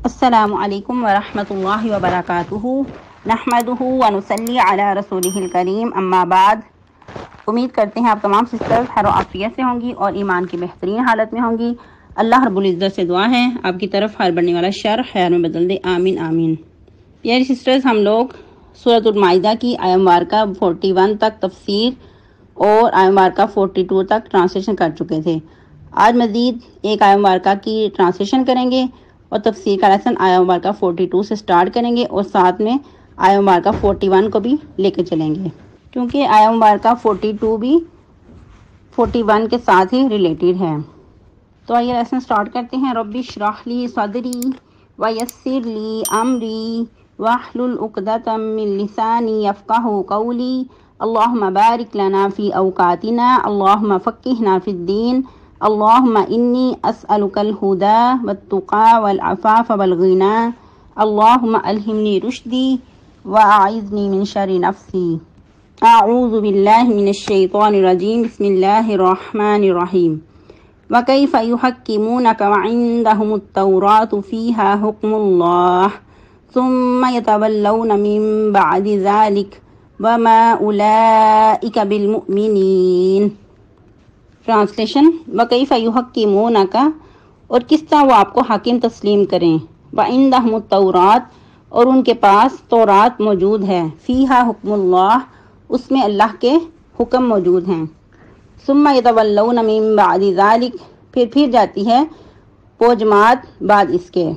السلام علیکم ورحمۃ اللہ وبرکاتہ نحمدہ ونصلی علی رسولہ الکریم اما بعد۔ امید کرتے ہیں آپ تمام سسٹرز خیر و عافیت سے ہوں گی اور ایمان کی بہترین حالت میں ہوں گی۔ اللہ رب العزت سے دعا ہے آپ کی طرف ہر بڑھنے والا شر خیر میں بدل دے، آمین آمین۔ پیاری سسٹرز، ہم لوگ سورۃ المائدہ کی آیہ مبارکہ 41 تک تفسیر اور آیہ مبارکہ 42 تک ٹرانسلیشن کر چکے تھے۔ آج مزید ایک آیہ مبارکہ کی ٹرانسلیشن کریں گے اور تفسیر کا لیسن آیہ مبارکہ 42 سے سٹارٹ کریں گے اور ساتھ میں آیہ مبارکہ 41 کو بھی لے کے چلیں گے، کیونکہ آیہ مبارکہ 42 بھی 41 کے ساتھ ہی ریلیٹڈ ہے۔ تو آئیے لیسن سٹارٹ کرتے ہیں۔ رب اشرح لی صدری ویسر لی امری واحلل عقدۃ من لسانی یفقہوا قولی اللہم بارک لنا فی اوقاتنا اللہم فقہنا فی الدین اللہم انی اسألک الہدی والتقی والعفاف والغنی اللہم الہمنی رشدی واعذنی من شر نفسی۔ اعوذ باللہ من الشیطان الرجیم، بسم اللہ الرحمن الرحیم۔ وَكَيْفَ يُحَكِّمُونَكَ وَعِندَهُمُ التَّوْرَاةُ فِيهَا حُكْمُ اللَّهِ ثُمَّ يَتَوَلَّوْنَ مِن بَعْدِ ذَلِكَ وَمَا أُولَئِكَ بِالْمُؤْمِنِينَ۔ ٹرانسلیشن: وَكَيْفَ يُحَكِّمُونَكَ، اور کس طرح وہ آپ کو حاکم تسلیم کریں، وَعِندَهُمُ التَّوْرَاةُ، اور ان کے پاس تورات موجود ہے، فِيهَا حُكْمُ اللَّهِ، اس میں اللہ کے حکم موجود ہیں، ثم يتولون من بعد ذلك، پھر جاتی ہے وہ جماعت بعد اس کے،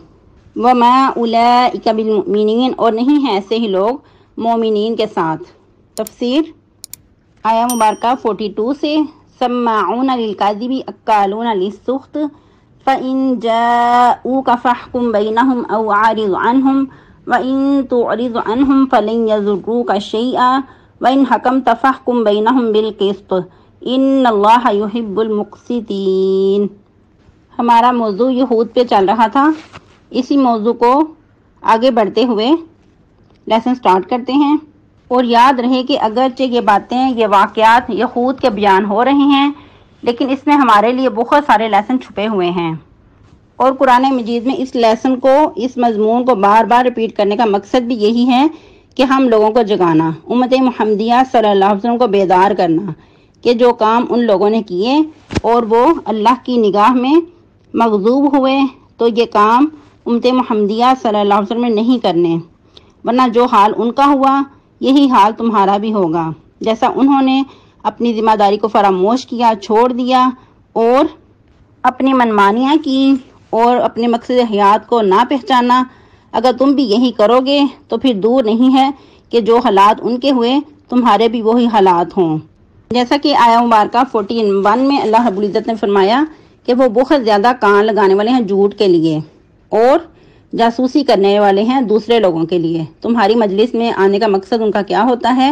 وما اولئک بالمؤمنین، اور نہیں ہیں ایسے ہی لوگ مومنین کے ساتھ۔ تفسیر آیہ مبارکہ 42 سے، سماعون للکذب اکالون للسخط فإن جاءوک فاحکم بینہم او اعرض عنہم وإن تعرض عنہم فلن یضروک شیئا وإن حکمت فاحکم بینہم بالقسط ان اللہ یحب المقسطین۔ ہمارا موضوع یہود پہ چل رہا تھا، اسی موضوع کو آگے بڑھتے ہوئے لیسن سٹارٹ کرتے ہیں۔ اور یاد رہے کہ اگرچہ یہ باتیں، یہ واقعات یہود کے بیان ہو رہے ہیں، لیکن اس میں ہمارے لیے بہت سارے لیسن چھپے ہوئے ہیں، اور قرآن مجید میں اس لیسن کو، اس مضمون کو بار بار ریپیٹ کرنے کا مقصد بھی یہی ہے کہ ہم لوگوں کو جگانا، امت محمدیہ صلی اللہ علیہ وسلم کو بیدار کرنا کہ جو کام ان لوگوں نے کیے اور وہ اللہ کی نگاہ میں مغضوب ہوئے، تو یہ کام امت محمدیہ صلی اللہ علیہ وسلم نے نہیں کرنے، ورنہ جو حال ان کا ہوا یہی حال تمہارا بھی ہوگا۔ جیسا انہوں نے اپنی ذمہ داری کو فراموش کیا، چھوڑ دیا اور اپنی منمانیاں کی اور اپنے مقصد حیات کو نہ پہچانا، اگر تم بھی یہی کرو گے تو پھر دور نہیں ہے کہ جو حالات ان کے ہوئے تمہارے بھی وہی حالات ہوں۔ جیسا کہ آیہ مبارکہ 41 میں اللہ رب العزت نے فرمایا کہ وہ بہت زیادہ کان لگانے والے ہیں جھوٹ کے لیے اور جاسوسی کرنے والے ہیں دوسرے لوگوں کے لیے۔ تمہاری مجلس میں آنے کا مقصد ان کا کیا ہوتا ہے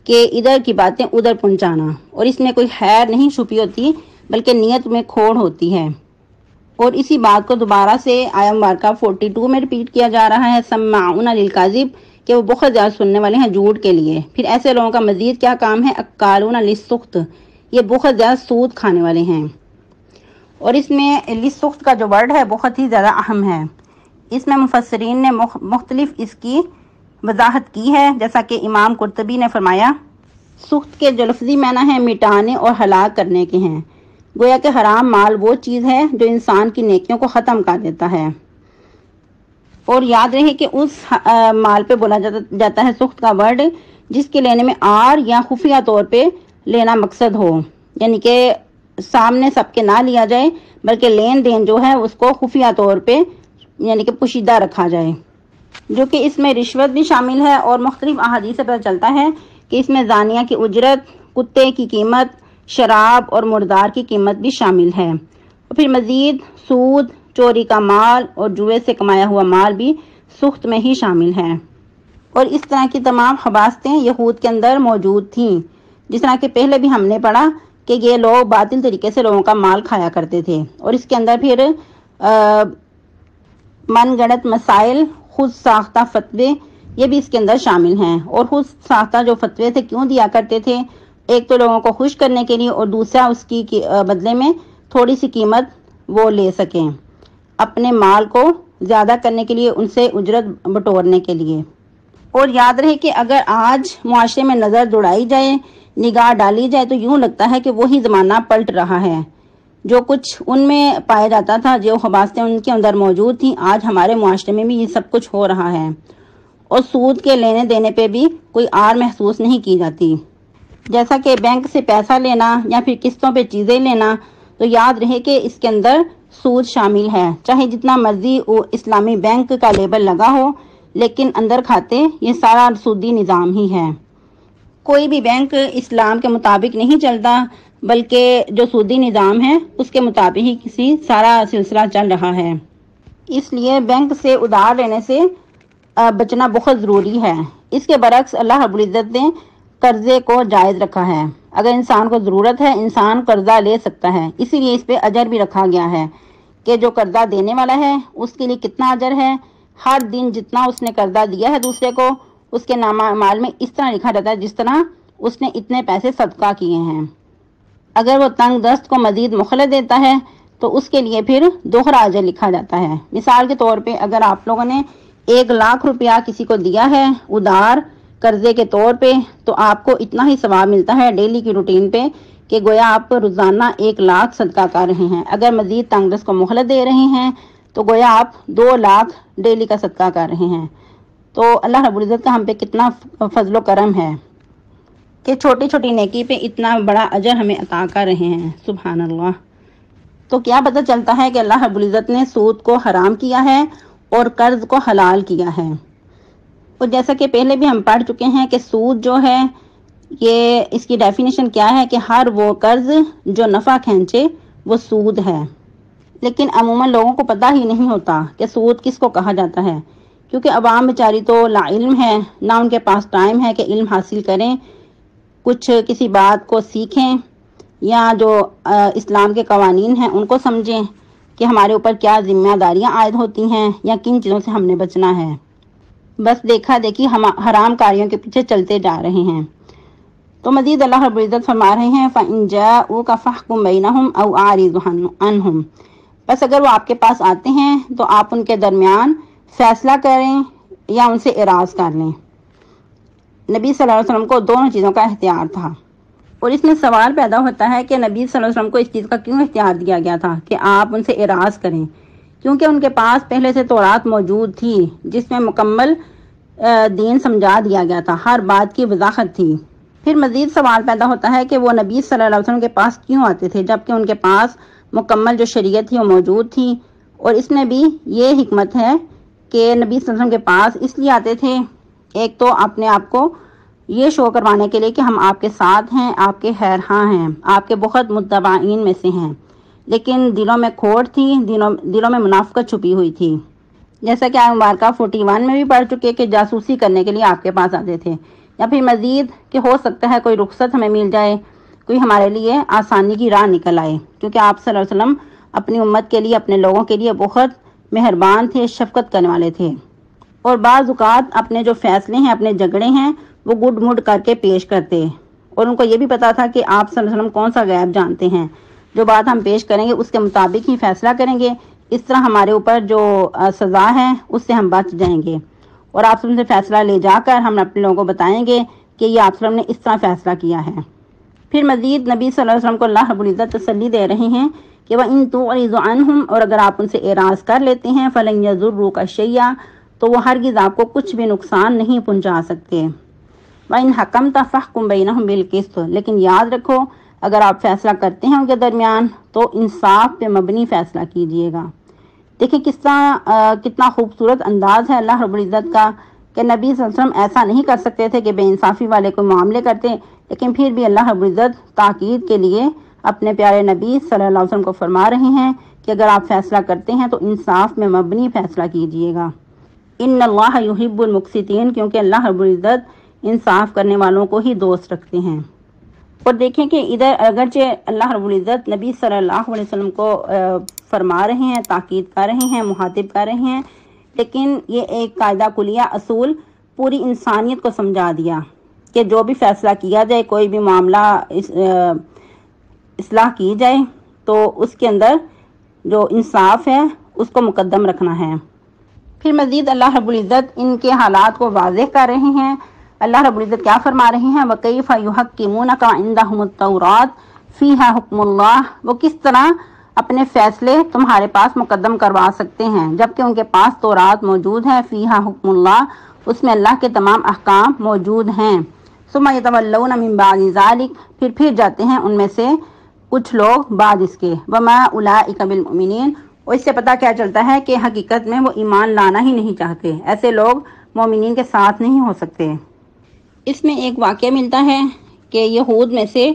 کہ ادھر کی باتیں ادھر پہنچانا، اور اس میں کوئی خیر نہیں چھپی ہوتی بلکہ نیت میں کھوڑ ہوتی ہے۔ اور اسی بات کو دوبارہ سے آیہ مبارکہ 42 میں ریپیٹ کیا جا رہا ہے، سماعون للکذب، کہ وہ بہت زیادہ سننے والے ہیں جھوٹ کے لیے۔ پھر ایسے لوگوں کا مزید کیا کام ہے، اکالون للسخط، یہ بہت زیادہ سود کھانے والے ہیں۔ اور اس میں للسخط کا جو ورڈ ہے بہت ہی زیادہ اہم ہے، اس میں مفسرین نے مختلف اس کی وضاحت کی ہے، جیسا کہ امام قرطبی نے فرمایا سخط کے جو لفظی معنی ہے مٹانے اور ہلاک کرنے کے ہیں، گویا کہ حرام مال وہ چیز ہے جو انسان کی نیکیوں کو ختم کر دیتا ہے۔ اور یاد رہے کہ اس مال پہ بولا جاتا ہے سخط کا ورڈ جس کے لینے میں آر یا خفیہ طور پہ لینا مقصد ہو، یعنی کہ سامنے سب کے نہ لیا جائے بلکہ لین دین جو ہے اس کو خفیہ طور پہ یعنی کہ پوشیدہ رکھا جائے، جو کہ اس میں رشوت بھی شامل ہے۔ اور مختلف احادیث سے پتہ چلتا ہے کہ اس میں زانیہ کی اجرت، کتے کی قیمت، شراب اور مردار کی قیمت بھی شامل ہے۔ اور پھر مزید سود، چوری کا مال اور جوئے سے کمایا ہوا مال بھی سخط میں ہی شامل ہے۔ اور اس طرح کی تمام خباثتیں یہود کے اندر موجود تھیں، جس طرح کہ پہلے بھی ہم نے پڑھا کہ یہ لوگ باطل طریقے سے لوگوں کا مال کھایا کرتے تھے، اور اس کے اندر پھر من گڑت مسائل، خود ساختہ فتوے، یہ بھی اس کے اندر شامل ہیں۔ اور خود ساختہ جو فتوے تھے کیوں دیا کرتے تھے، ایک تو لوگوں کو خوش کرنے کے لیے، اور دوسرا اس کی بدلے میں تھوڑی سی قیمت وہ لے سکیں، اپنے مال کو زیادہ کرنے کے لیے، ان سے اجرت بٹورنے کے لیے۔ اور یاد رہے کہ اگر آج معاشرے میں نظر دوڑائی جائے، نگاہ ڈالی جائے، تو یوں لگتا ہے کہ وہی زمانہ پلٹ رہا ہے۔ جو کچھ ان میں پایا جاتا تھا، جو خباثتیں ان کے اندر موجود تھیں، آج ہمارے معاشرے میں بھی یہ سب کچھ ہو رہا ہے۔ اور سود کے لینے دینے پہ بھی کوئی آر محسوس نہیں کی جاتی۔ جیسا کہ بینک سے پیسہ لینا یا پھر قسطوں پہ چیزیں لینا، تو یاد رہے کہ اس کے اندر سود شامل ہے۔ چاہے جتنا مرضی اسلامی بینک کا لیبل لگا ہو، لیکن اندر کھاتے یہ سارا سودی نظام ہی ہے۔ کوئی بھی بینک اسلام کے مطابق نہیں چلتا، بلکہ جو سودی نظام ہے اس کے مطابق ہی کسی سارا سلسلہ چل رہا ہے۔ اس لیے بینک سے ادھار لینے سے بچنا بہت ضروری ہے۔ اس کے برعکس اللہ رب العزت نے قرضے کو جائز رکھا ہے۔ اگر انسان کو ضرورت ہے، انسان قرضہ لے سکتا ہے۔ اسی لیے اس پہ اجر بھی رکھا گیا ہے کہ جو قرضہ دینے والا ہے اس کے لیے کتنا اجر ہے۔ ہر دن جتنا اس نے قرضہ دیا ہے دوسرے کو، اس کے نامہ اعمال میں اس طرح لکھا جاتا ہے جس طرح اس نے اتنے پیسے صدقہ کیے ہیں۔ اگر وہ تنگ دست کو مزید مہلت دیتا ہے تو اس کے لیے پھر دوہرا اجر لکھا جاتا ہے۔ مثال کے طور پہ اگر آپ لوگوں نے 1,00,000 روپیہ کسی کو دیا ہے ادھار قرضے کے طور پہ، تو آپ کو اتنا ہی ثواب ملتا ہے ڈیلی کی روٹین پہ کہ گویا آپ روزانہ 1,00,000 صدقہ کر رہے ہیں۔ اگر مزید تنگ دست کو مہلت دے رہے ہیں تو گویا آپ 2,00,000 ڈیلی کا صدقہ کر رہے ہیں۔ تو اللہ رب العزت کا ہم پہ کتنا فضل و کرم ہے کہ چھوٹی چھوٹی نیکی پہ اتنا بڑا اجر ہمیں عطا کر رہے ہیں۔ سبحان اللہ۔ تو کیا پتہ چلتا ہے کہ اللہ رب العزت نے سود کو حرام کیا ہے اور قرض کو حلال کیا ہے۔ اور جیسا کہ پہلے بھی ہم پڑھ چکے ہیں کہ سود جو ہے، یہ اس کی ڈیفینیشن کیا ہے کہ ہر وہ قرض جو نفع کھینچے وہ سود ہے۔ لیکن عموماً لوگوں کو پتہ ہی نہیں ہوتا کہ سود کس کو کہا جاتا ہے، کیونکہ عوام بیچاری تو لا علم ہے، نہ ان کے پاس ٹائم ہے کہ علم حاصل کریں، کچھ کسی بات کو سیکھیں یا جو اسلام کے قوانین ہیں ان کو سمجھیں کہ ہمارے اوپر کیا ذمہ داریاں عائد ہوتی ہیں یا کن چیزوں سے ہم نے بچنا ہے۔ بس دیکھا دیکھی ہم حرام کاریوں کے پیچھے چلتے جا رہے ہیں۔ تو مزید اللہ رب العزت فرما رہے ہیں فَإِن جَاءُوكَ فَاحْكُم بَيْنَهُمْ أَوْ أَعْرِضْ عَنْهُمْ، بس اگر وہ آپ کے پاس آتے ہیں تو آپ ان کے درمیان فیصلہ کریں یا ان سے اعراض کر لیں۔ نبی صلی اللہ علیہ وسلم کو دونوں چیزوں کا اختیار تھا، اور اس میں سوال پیدا ہوتا ہے کہ نبی صلی اللہ علیہ وسلم کو اس چیز کا کیوں اختیار دیا گیا تھا کہ آپ ان سے اعراض کریں؟ کیونکہ ان کے پاس پہلے سے تورات موجود تھی جس میں مکمل دین سمجھا دیا گیا تھا، ہر بات کی وضاحت تھی۔ پھر مزید سوال پیدا ہوتا ہے کہ وہ نبی صلی اللہ علیہ وسلم کے پاس کیوں آتے تھے جبکہ ان کے پاس مکمل جو شریعت تھی وہ موجود تھی؟ اور اس میں بھی یہ حکمت ہے کہ نبی صلی اللہ علیہ وسلم کے پاس اس لیے آتے تھے، ایک تو اپنے آپ کو یہ شو کروانے کے لیے کہ ہم آپ کے ساتھ ہیں، آپ کے خیرخواہ ہیں، آپ کے بہت متبعین میں سے ہیں، لیکن دلوں میں کھوٹ تھی، دلوں میں منافقت چھپی ہوئی تھی، جیسا کہ آیت مبارکہ 41 میں بھی پڑھ چکے کہ جاسوسی کرنے کے لیے آپ کے پاس آتے تھے، یا پھر مزید کہ ہو سکتا ہے کوئی رخصت ہمیں مل جائے، کوئی ہمارے لیے آسانی کی راہ نکل آئے، کیونکہ آپ صلی اللہ علیہ وسلم اپنی امت کے لیے، اپنے لوگوں کے لیے بہت مہربان تھے، شفقت کرنے والے تھے، اور بعض اوقات اپنے جو فیصلے ہیں، اپنے جھگڑے ہیں، وہ گڈ مڈ کر کے پیش کرتے، اور ان کو یہ بھی پتا تھا کہ آپ صلی اللہ علیہ وسلم کون سا غیب جانتے ہیں، جو بات ہم پیش کریں گے اس کے مطابق ہی فیصلہ کریں گے، اس طرح ہمارے اوپر جو سزا ہے اس سے ہم بچ جائیں گے، اور آپ سے فیصلہ لے جا کر ہم اپنے لوگوں کو بتائیں گے کہ یہ آپ صلی اللہ علیہ وسلم نے اس طرح فیصلہ کیا ہے۔ پھر مزید نبی صلی اللہ علیہ وسلم کو اللہ رب العزت تسلی دے رہے ہیں کہ وَإِن تُعْرِضُ عَنْهُمْ، اور اگر آپ ان سے اعراض کر لیتے ہیں فَلَن يَضُرُّوكَ شَيْئًا، تو وہ ہرگز آپ کو کچھ بھی نقصان نہیں پہنچا سکتے۔ وَإِنْ حَكَمْتَ فَاحْكُم بَيْنَهُم بِالْقِسْطِ، لیکن یاد رکھو اگر آپ فیصلہ کرتے ہیں ان کے درمیان تو انصاف پہ مبنی فیصلہ کیجئے گا۔ دیکھیں کتنا خوبصورت انداز ہے اللہ رب العزت کا کہ نبی صلی اللہ علیہ وسلم ایسا نہیں کر سکتے تھے کہ بے انصافی والے کوئی معاملے کرتے، لیکن پھر بھی اللہ رب العزت تاکید کے لیے اپنے پیارے نبی صلی اللہ علیہ وسلم کو فرما رہے ہیں کہ اگر آپ فیصلہ کرتے ہیں تو انصاف میں مبنی فیصلہ کیجئے گا۔ ان اللہ یحب المقسطین، کیونکہ اللہ رب العزت انصاف کرنے والوں کو ہی دوست رکھتے ہیں۔ اور دیکھیں کہ ادھر اگرچہ اللہ رب العزت نبی صلی اللہ علیہ وسلم کو فرما رہے ہیں، تاکید کر رہے ہیں، مخاطب کر رہے ہیں، لیکن یہ ایک قاعدہ کلیہ اصول پوری انسانیت کو سمجھا دیا کہ جو بھی فیصلہ کیا جائے، کوئی بھی معاملہ اصلاح کی جائے تو اس کے اندر جو انصاف ہے اس کو مقدم رکھنا ہے۔ پھر مزید اللہ رب العزت ان کے حالات کو واضح کر رہے ہیں۔ اللہ رب العزت کیا فرما رہے ہیں؟ وَكَيْفَ يُحَكِّمُونَكَ عِندَهُمُ التَّوْرَاةُ فِيهَا حُكْمُ اللَّهِ، وہ کس طرح اپنے فیصلے تمہارے پاس مقدم کروا سکتے ہیں جبکہ ان کے پاس تورات موجود ہے۔ فِيهَا حُكْمُ اللَّهِ، اس میں اللہ کے تمام احکام موجود ہیں۔ ثُمَّ يَتَوَلَّوْنَ مِن بَعْدِ ذَلِكَ، پھر جاتے ہیں ان میں سے کچھ لوگ بعد اس کے۔ وَمَا أُولَٰئِكَ بِالْمُؤْمِنِينَ، اور اس سے پتہ کیا چلتا ہے کہ حقیقت میں وہ ایمان لانا ہی نہیں چاہتے، ایسے لوگ مومنین کے ساتھ نہیں ہو سکتے۔ اس میں ایک واقعہ ملتا ہے کہ یہود میں سے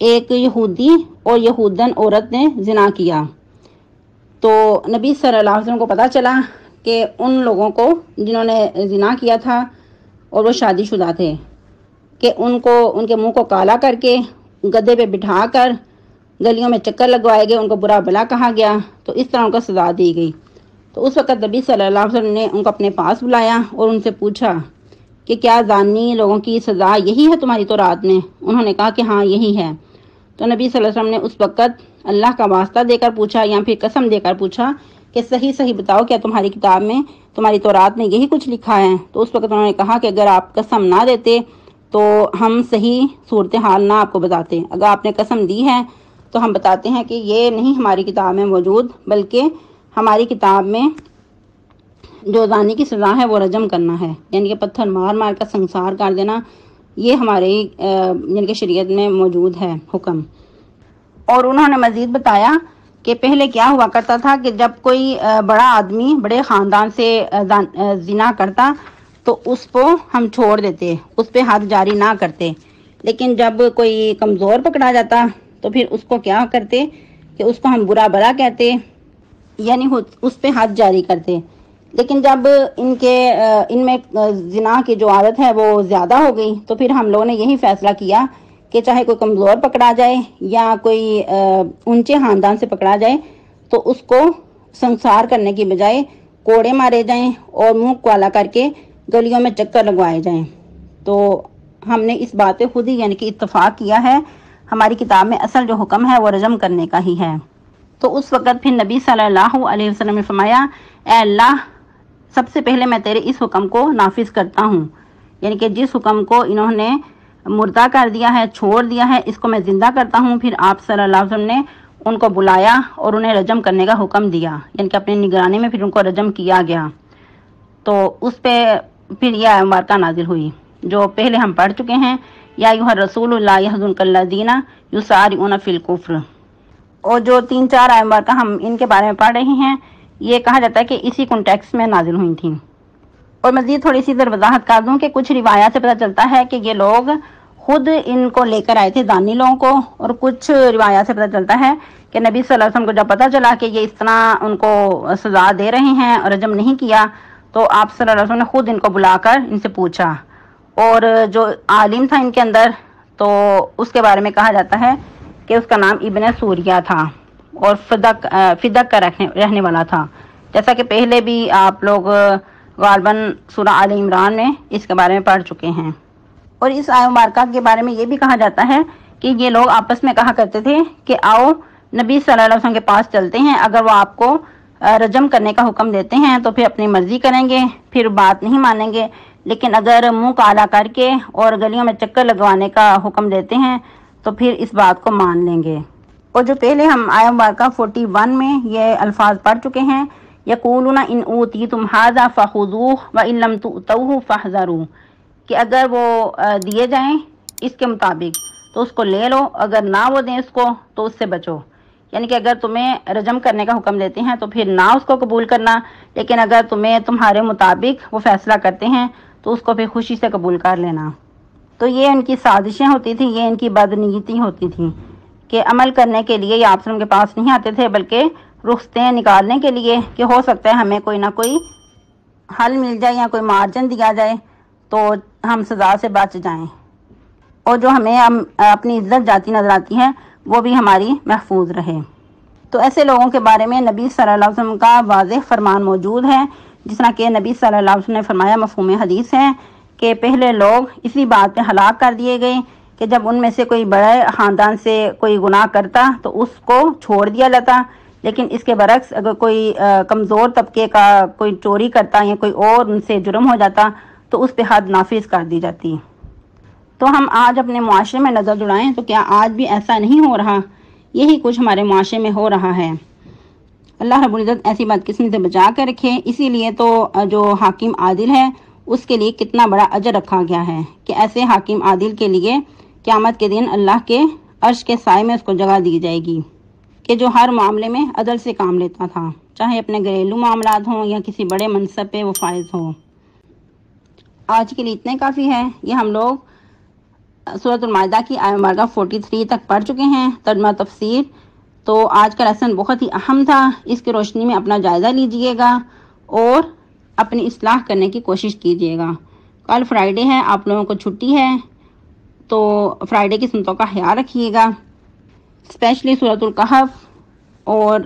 ایک یہودی اور یہودن عورت نے زنا کیا، تو نبی صلی اللہ علیہ وسلم کو پتہ چلا کہ ان لوگوں کو جنہوں نے زنا کیا تھا اور وہ شادی شدہ تھے کہ ان کے منہ کو کالا کر کے گدھے پہ بٹھا کر گلیوں میں چکر لگوائے گئے، ان کو برا بلا کہا گیا، تو اس طرح ان کو سزا دی گئی۔ تو اس وقت نبی صلی اللہ علیہ وسلم نے ان کو اپنے پاس بلایا اور ان سے پوچھا کہ کیا زانی لوگوں کی سزا یہی ہے تمہاری تورات میں؟ انہوں نے کہا کہ ہاں یہی ہے۔ تو نبی صلی اللہ علیہ وسلم نے اس وقت اللہ کا واسطہ دے کر پوچھا یا پھر قسم دے کر پوچھا کہ صحیح بتاؤ کیا تمہاری کتاب میں تمہاری تورات میں یہی کچھ لکھا ہے؟ تو اس وقت انہوں نے کہا کہ اگر آپ قسم نہ دیتے تو ہم صحیح صورتحال نہ آپ کو بتاتے، اگر آپ نے قسم دی ہے تو ہم بتاتے ہیں کہ یہ نہیں ہماری کتاب میں موجود، بلکہ ہماری کتاب میں جو زانی کی سزا ہے وہ رجم کرنا ہے، یعنی کہ پتھر مار مار کر سنسار کر دینا، یہ ہماری یعنی کہ شریعت میں موجود ہے حکم۔ اور انہوں نے مزید بتایا کہ پہلے کیا ہوا کرتا تھا کہ جب کوئی بڑا آدمی بڑے خاندان سے زنا کرتا تو اس کو ہم چھوڑ دیتے، اس پہ حد جاری نہ کرتے، لیکن جب کوئی کمزور پکڑا جاتا تو پھر اس کو کیا کرتے کہ اس کو ہم برا بلا کہتے، یعنی اس پہ حد جاری کرتے۔ لیکن جب ان میں زنا کی جو عادت ہے وہ زیادہ ہو گئی تو پھر ہم لوگوں نے یہی فیصلہ کیا کہ چاہے کوئی کمزور پکڑا جائے یا کوئی اونچے خاندان سے پکڑا جائے تو اس کو سنسار کرنے کی بجائے کوڑے مارے جائیں اور منہ کالا کر کے گلیوں میں چکر لگوائے جائیں۔ تو ہم نے اس بات پہ خود ہی یعنی کہ اتفاق کیا ہے، ہماری کتاب میں اصل جو حکم ہے وہ رجم کرنے کا ہی ہے۔ تو اس وقت پھر نبی صلی اللہ علیہ وسلم نے فرمایا، اے اللہ، سب سے پہلے میں تیرے اس حکم کو نافذ کرتا ہوں، یعنی کہ جس حکم کو انہوں نے مردہ کر دیا ہے، چھوڑ دیا ہے، اس کو میں زندہ کرتا ہوں۔ پھر آپ صلی اللہ علیہ وسلم نے ان کو بلایا اور انہیں رجم کرنے کا حکم دیا، یعنی کہ اپنی نگرانی میں پھر ان کو رجم کیا گیا۔ تو اس پہ پھر یہ آیت مبارکہ نازل ہوئی جو پہلے ہم پڑھ چکے ہیں، یا ایھا الرسول لا یحزنک الذین یسارعون فی الکفر، اور جو 3-4 آیت مبارکہ ہم ان کے بارے میں پڑھ رہے ہیں یہ کہا جاتا ہے کہ اسی کنٹیکسٹ میں نازل ہوئی تھیں۔ اور مزید تھوڑی سی وضاحت کر دوں کہ کچھ روایات سے پتہ چلتا ہے کہ یہ لوگ خود ان کو لے کر آئے تھے زانی لوگوں کو، اور کچھ روایات سے پتہ چلتا ہے کہ نبی صلی اللہ علیہ وسلم کو جب پتہ چلا کہ یہ اس طرح ان کو سزا دے رہے ہیں اور رجم نہیں کیا تو آپ صلی اللہ علیہ وسلم نے خود ان کو بلا کر ان سے پوچھا، اور جو عالم تھا ان کے اندر تو اس کے بارے میں کہا جاتا ہے کہ اس کا نام ابن سوریہ تھا اور فدق کا رہنے والا تھا، جیسا کہ پہلے بھی آپ لوگ غالباً سورہ آل عمران میں اس کے بارے میں پڑھ چکے ہیں۔ اور اس آیت مبارکہ کے بارے میں یہ بھی کہا جاتا ہے کہ یہ لوگ آپس میں کہا کرتے تھے کہ آؤ نبی صلی اللہ علیہ وسلم کے پاس چلتے ہیں، اگر وہ آپ کو رجم کرنے کا حکم دیتے ہیں تو پھر اپنی مرضی کریں گے، پھر بات نہیں مانیں گے، لیکن اگر منہ کالا کر کے اور گلیوں میں چکر لگوانے کا حکم دیتے ہیں تو پھر اس بات کو مان لیں گے۔ اور جو پہلے ہم آیت مبارکہ 41 میں یہ الفاظ پڑھ چکے ہیں، یقولون ان اوتیتم ھذا فخذوہ وان لم تؤتوہ فاحذروا، کہ اگر وہ دیے جائیں اس کے مطابق تو اس کو لے لو، اگر نہ وہ دیں اس کو تو اس سے بچو، یعنی کہ اگر تمہیں رجم کرنے کا حکم دیتے ہیں تو پھر نہ اس کو قبول کرنا، لیکن اگر تمہارے مطابق وہ فیصلہ کرتے ہیں تو اس کو پھر خوشی سے قبول کر لینا۔ تو یہ ان کی سازشیں ہوتی تھیں، یہ ان کی بدنیتی ہوتی تھیں کہ عمل کرنے کے لیے یہ آپ کے پاس نہیں آتے تھے بلکہ رخصتیں نکالنے کے لیے کہ ہو سکتا ہے ہمیں کوئی نہ کوئی حل مل جائے یا کوئی مارجن دیا جائے تو ہم سزا سے بچ جائیں، اور جو ہمیں اپنی عزت جاتی نظر آتی ہے وہ بھی ہماری محفوظ رہے۔ تو ایسے لوگوں کے بارے میں نبی صلی اللہ علیہ وسلم کا واضح فرمان موجود ہے، جس طرح کہ نبی صلی اللہ علیہ وسلم نے فرمایا، مفہوم حدیث ہے کہ پہلے لوگ اسی بات پہ ہلاک کر دیے گئے کہ جب ان میں سے کوئی بڑے خاندان سے کوئی گناہ کرتا تو اس کو چھوڑ دیا جاتا، لیکن اس کے برعکس اگر کوئی کمزور طبقے کا کوئی چوری کرتا یا کوئی اور ان سے جرم ہو جاتا تو اس پہ حد نافذ کر دی جاتی۔ تو ہم آج اپنے معاشرے میں نظر دوڑائیں تو کیا آج بھی ایسا نہیں ہو رہا؟ یہی کچھ ہمارے معاشرے میں ہو رہا ہے۔ اللہ رب العزت ایسی بدقسمتی سے بچا کر رکھے۔ اسی لیے تو جو حاکم عادل ہے اس کے لیے کتنا بڑا اجر رکھا گیا ہے کہ ایسے حاکم عادل کے لیے قیامت کے دن اللہ کے عرش کے سائے میں اس کو جگہ دی جائے گی کہ جو ہر معاملے میں عدل سے کام لیتا تھا، چاہے اپنے گھریلو معاملات ہوں یا کسی بڑے منصب پہ وہ فائز ہوں۔ آج کے لیے اتنے کافی ہے۔ یہ ہم لوگ سورۃ المائدہ کی آیت نمبر 43 تک پڑھ چکے ہیں، ترجمہ تفسیر۔ تو آج کا لیسن بہت ہی اہم تھا، اس کی روشنی میں اپنا جائزہ لیجئے گا اور اپنی اصلاح کرنے کی کوشش کیجئے گا۔ کل فرائیڈے ہے، آپ لوگوں کو چھٹی ہے، تو فرائیڈے کی سنتوں کا خیال رکھیے گا، اسپیشلی سورۃ الکہف اور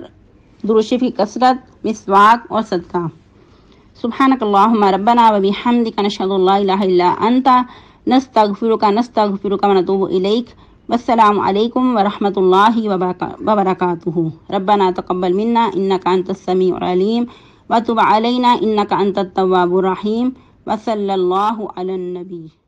درود شریف کی کثرت، مسواک اور صدقہ۔ سبحانک اللہم ربنا و بحمدک نشہد ان لا الہ الا انت نستغفرک ونتوب الیک۔ والسلام علیکم ورحمۃ اللہ وبرکاتہ۔ ربنا تقبل منا انک انت السمیع العلیم وتب علینا انک انت التواب الرحیم۔ وصلی اللہ علی النبی۔